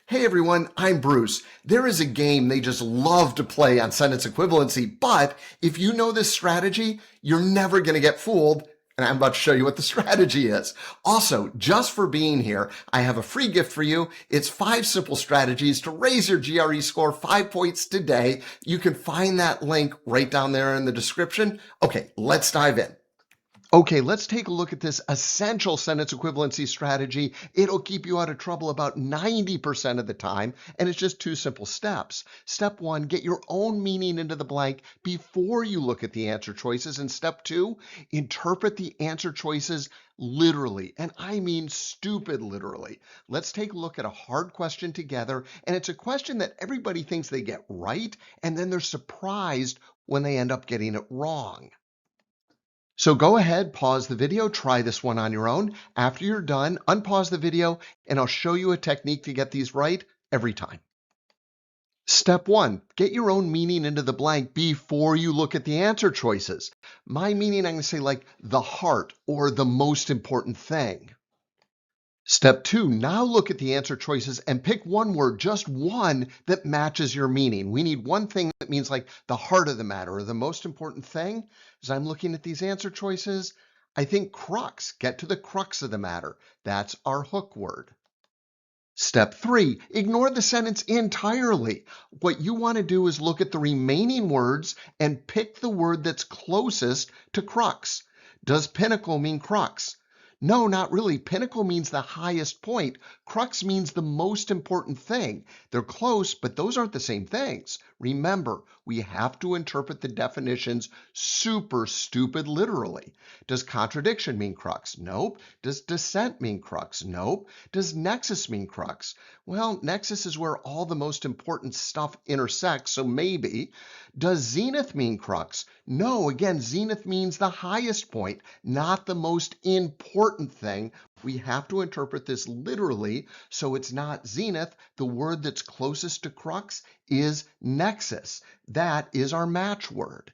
Hey everyone, I'm Bruce. There is a game they just love to play on sentence equivalency, but if you know this strategy, you're never going to get fooled, and I'm about to show you what the strategy is. Also, just for being here, I have a free gift for you. It's 5 simple strategies to raise your GRE score 5 points today. You can find that link right down there in the description. Okay, let's dive in. Okay, let's take a look at this essential sentence equivalency strategy. It'll keep you out of trouble about 90% of the time, and it's just 2 simple steps. Step 1, get your own meaning into the blank before you look at the answer choices. And step 2, interpret the answer choices literally, and I mean stupid literally. Let's take a look at a hard question together, and it's a question that everybody thinks they get right, and then they're surprised when they end up getting it wrong. So go ahead, pause the video, try this one on your own. After you're done, unpause the video, and I'll show you a technique to get these right every time. Step 1, get your own meaning into the blank before you look at the answer choices. My meaning, I'm going to say like the heart or the most important thing. Step 2, now look at the answer choices and pick one word, just one, that matches your meaning. We need one thing that means like the heart of the matter or the most important thing. As I'm looking at these answer choices, I think crux, get to the crux of the matter. That's our hook word. Step 3, ignore the sentence entirely. What you want to do is look at the remaining words and pick the word that's closest to crux. Does pinnacle mean crux? No, not really. Pinnacle means the highest point. Crux means the most important thing. They're close, but those aren't the same things. Remember, we have to interpret the definitions super stupid literally. Does contradiction mean crux? Nope. Does dissent mean crux? Nope. Does nexus mean crux? Well, nexus is where all the most important stuff intersects, so maybe. Does zenith mean crux? No, again, zenith means the highest point, not the most important thing. We have to interpret this literally, so it's not zenith. The word that's closest to crux is nexus. That is our match word.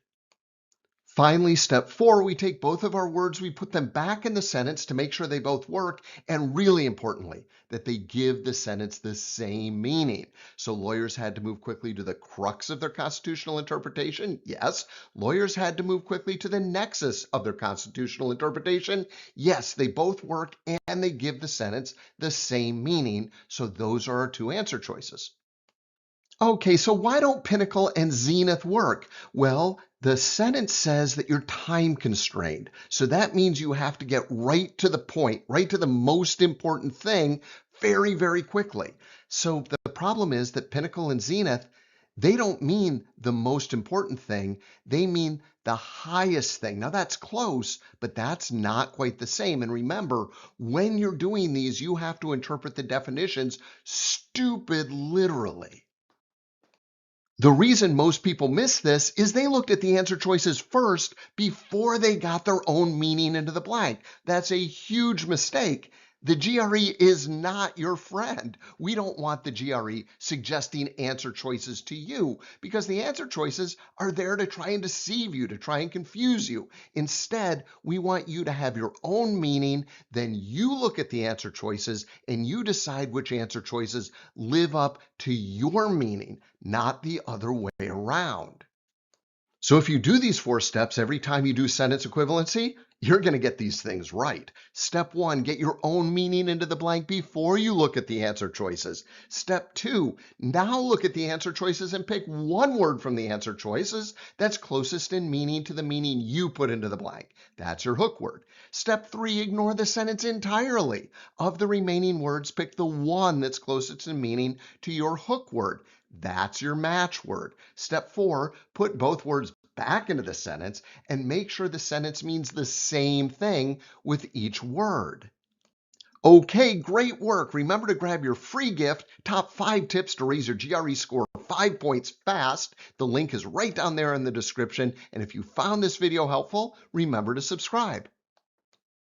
Finally, step 4, we take both of our words, we put them back in the sentence to make sure they both work, and really importantly, that they give the sentence the same meaning. So lawyers had to move quickly to the crux of their constitutional interpretation. Yes. Lawyers had to move quickly to the nexus of their constitutional interpretation. Yes, they both work and they give the sentence the same meaning. So those are our 2 answer choices. Okay, so why don't pinnacle and zenith work? Well, the sentence says that you're time constrained. So that means you have to get right to the point, right to the most important thing very, very quickly. So the problem is that pinnacle and zenith, they don't mean the most important thing. They mean the highest thing. Now that's close, but that's not quite the same. And remember, when you're doing these, you have to interpret the definitions stupid literally. The reason most people miss this is they looked at the answer choices first before they got their own meaning into the blank. That's a huge mistake. The GRE is not your friend. We don't want the GRE suggesting answer choices to you because the answer choices are there to try and deceive you, to try and confuse you. Instead, we want you to have your own meaning. Then you look at the answer choices and you decide which answer choices live up to your meaning, not the other way around. So if you do these 4 steps every time you do sentence equivalency, you're going to get these things right. Step 1, get your own meaning into the blank before you look at the answer choices. Step 2, now look at the answer choices and pick one word from the answer choices that's closest in meaning to the meaning you put into the blank. That's your hook word. Step 3, ignore the sentence entirely. Of the remaining words, pick the one that's closest in meaning to your hook word. That's your match word. Step 4, put both words back into the sentence and make sure the sentence means the same thing with each word. Okay, great work. Remember to grab your free gift, top 5 tips to raise your GRE score 5 points fast. The link is right down there in the description. And if you found this video helpful, remember to subscribe.